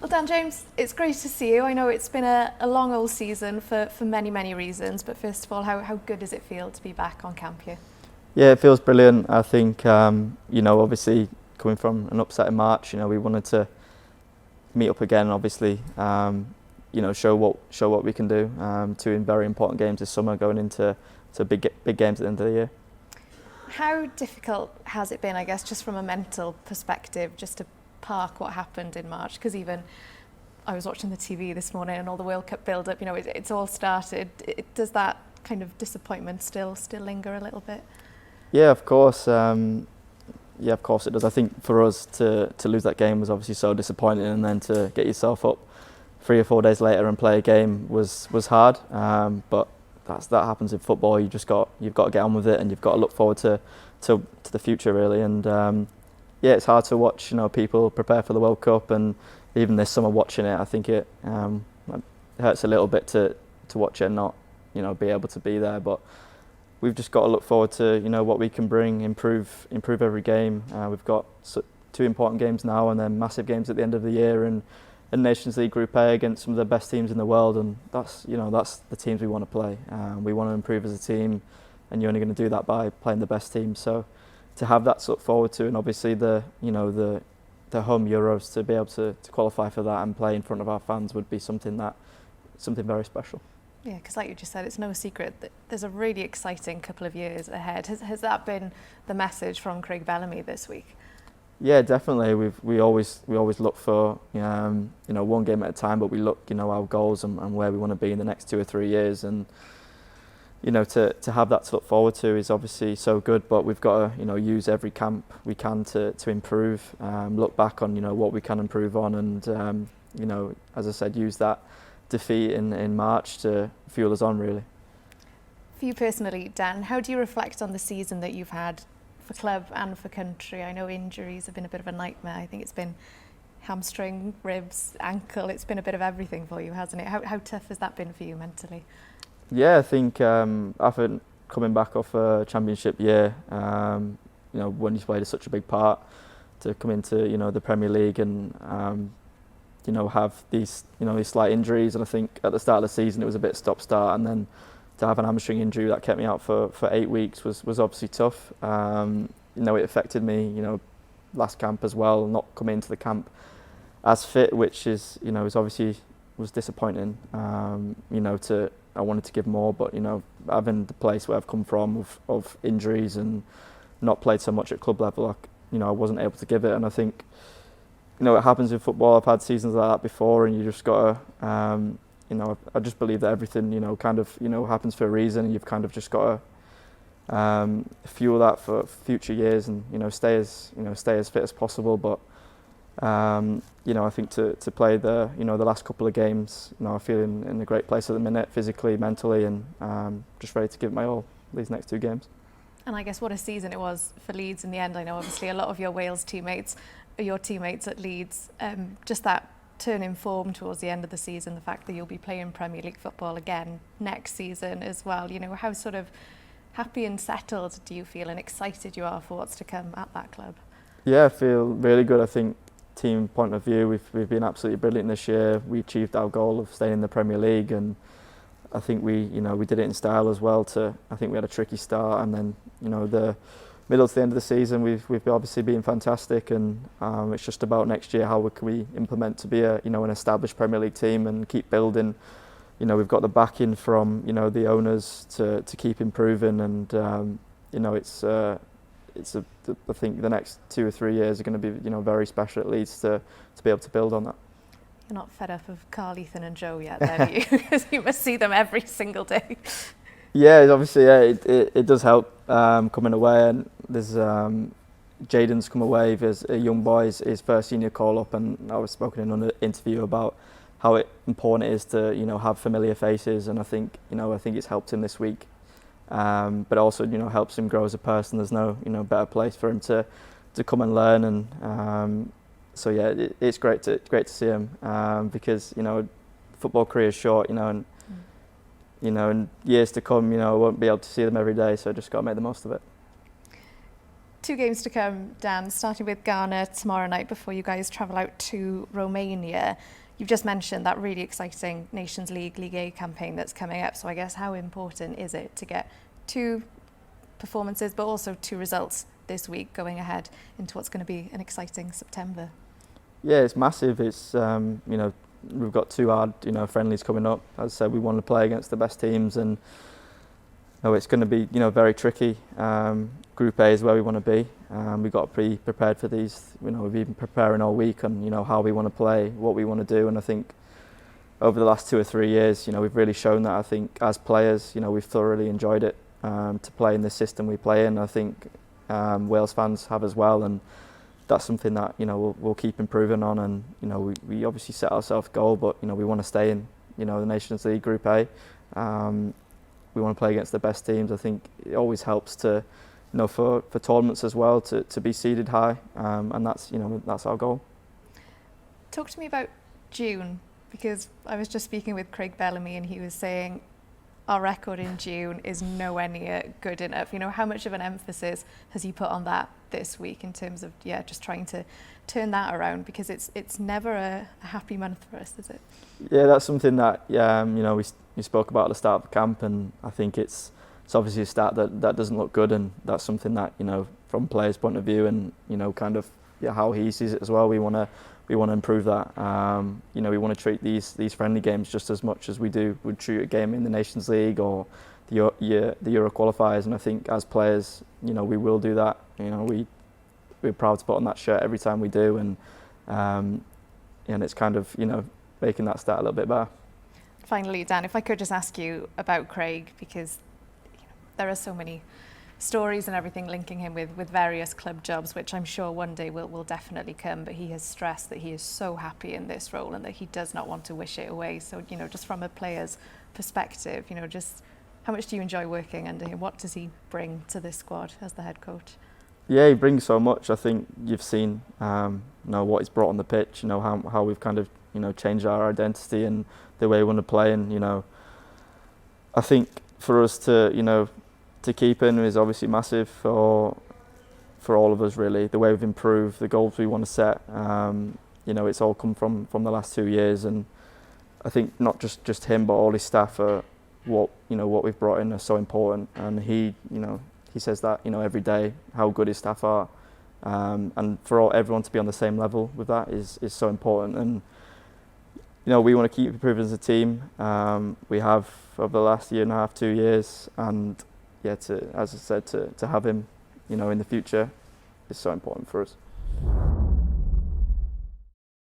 Well, Dan James, it's great to see you. I know it's been a long old season for many, many reasons, but first of all, how good does it feel to be back on camp here? Yeah, it feels brilliant. I think, obviously coming from an upset in March, we wanted to meet up again, obviously, show what we can do. Two very important games this summer, going into big games at the end of the year. How difficult has it been, I guess, just from a mental perspective, just to park what happened in March? Because even I was watching the TV this morning and all the World Cup build-up, it's all started. Does that kind of disappointment still linger a little bit? Yeah, of course. Of course it does. I think for us to lose that game was obviously so disappointing, and then to get yourself up 3 or 4 days later and play a game was hard. But that happens in football. You've got to get on with it, and you've got to look forward to the future really. And it's hard to watch people prepare for the World Cup, and even this summer watching it, I think it hurts a little bit to watch it and not be able to be there. But we've just got to look forward to what we can bring, improve every game. We've got 2 important games now, and then massive games at the end of the year, and Nations League Group A against some of the best teams in the world, and that's the teams we want to play. We want to improve as a team, and you're only going to do that by playing the best team. So to have that to look forward to, and obviously the home Euros, to be able to qualify for that and play in front of our fans would be something very special. Yeah, because like you just said, it's no secret that there's a really exciting couple of years ahead. Has that been the message from Craig Bellamy this week? Yeah, definitely. We always look for one game at a time, but we look our goals and where we want to be in the next 2 or 3 years, and to have that to look forward to is obviously so good. But we've got to use every camp we can to improve, look back on what we can improve on, and as I said, use that defeat in March to fuel us on really. For you personally, Dan, how do you reflect on the season that you've had for club and for country? I know injuries have been a bit of a nightmare. I think it's been hamstring, ribs, ankle. It's been a bit of everything for you, hasn't it? How tough has that been for you mentally? Yeah, I think after coming back off a championship year, when you played such a big part, to come into the Premier League and have these slight injuries, and I think at the start of the season it was a bit stop-start, and then to have an hamstring injury that kept me out for 8 weeks was obviously tough. It affected me, last camp as well, not coming into the camp as fit, which is obviously was disappointing. I wanted to give more, but having the place where I've come from of injuries and not played so much at club level, I wasn't able to give it, and I think it happens in football. I've had seasons like that before, and you just got to I just believe that everything happens for a reason, and you've kind of just got to fuel that for future years, and stay as fit as possible. But I think to play the last couple of games, I feel in a great place at the minute, physically, mentally, and just ready to give it my all these next 2 games. And I guess what a season it was for Leeds in the end. I know obviously a lot of your Wales teammates are your teammates at Leeds. Just that turn in form towards the end of the season, the fact that you'll be playing Premier League football again next season as well, how sort of happy and settled do you feel, and excited you are for what's to come at that club? Yeah, I feel really good. I think team point of view, we've been absolutely brilliant this year. We achieved our goal of staying in the Premier League, and I think we did it in style as well. I think we had a tricky start, and then the middle to the end of the season, we've obviously been fantastic, and it's just about next year how can we implement to be an established Premier League team and keep building. We've got the backing from the owners to keep improving, and I think the next 2 or 3 years are going to be very special at Leeds to be able to build on that. You're not fed up of Carl, Ethan and Joe yet, then, are you? Because you must see them every single day. Yeah, obviously, it does help coming away, and there's Jaden's come away as a young boy, his first senior call up, and I was spoken in an interview about how important it is to have familiar faces, and I think it's helped him this week, but also helps him grow as a person. There's no better place for him to come and learn, and so yeah, it's great to see him because football career is short, and in years to come, I won't be able to see them every day, so I just got to make the most of it. 2 games to come, Dan, starting with Ghana tomorrow night before you guys travel out to Romania. You've just mentioned that really exciting Nations League, League A campaign that's coming up. So I guess how important is it to get 2 performances, but also 2 results this week going ahead into what's going to be an exciting September? Yeah, it's massive. It's, we've got 2 hard, friendlies coming up. As I said, we want to play against the best teams, and it's going to be, very tricky. Group A is where we want to be. We've got to be prepared for these. We've been preparing all week on, how we want to play, what we want to do, and I think over the last 2 or 3 years, we've really shown that. I think as players, we've thoroughly enjoyed it to play in the system we play in. I think Wales fans have as well, and that's something that we'll keep improving on. And we obviously set ourselves a goal, but we want to stay in the Nations League Group A. We want to play against the best teams. I think it always helps to for tournaments as well to be seeded high, and that's our goal. Talk to me about June, because I was just speaking with Craig Bellamy and he was saying our record in June is nowhere near good enough. How much of an emphasis has he put on that this week in terms of just trying to turn that around, because it's never a happy month for us, is it? Yeah, that's something that we spoke about at the start of the camp, and I think it's obviously a start that doesn't look good, and that's something that from players' point of view and how he sees it as well. We want to improve that. We want to treat these friendly games just as much as would treat a game in the Nations League or the Euro qualifiers, and I think as players, we will do that. We're proud to put on that shirt every time we do, and it's kind of making that start a little bit better. Finally, Dan, if I could just ask you about Craig, because there are so many stories and everything linking him with various club jobs, which I'm sure one day will definitely come, but he has stressed that he is so happy in this role and that he does not want to wish it away. So, just from a player's perspective, just how much do you enjoy working under him? What does he bring to this squad as the head coach? Yeah, he brings so much. I think you've seen what he's brought on the pitch, how we've kind of changed our identity and the way we want to play, and I think for us to keep him is obviously massive for all of us, really. The way we've improved, the goals we want to set, it's all come from the last 2 years, and I think not just him but all his staff are what we've brought in are so important, and he says that every day how good his staff are, and for everyone to be on the same level with that is so important. And we want to keep improving as a team. We have over the last 1.5 to 2 years, and as I said, to have him in the future is so important for us.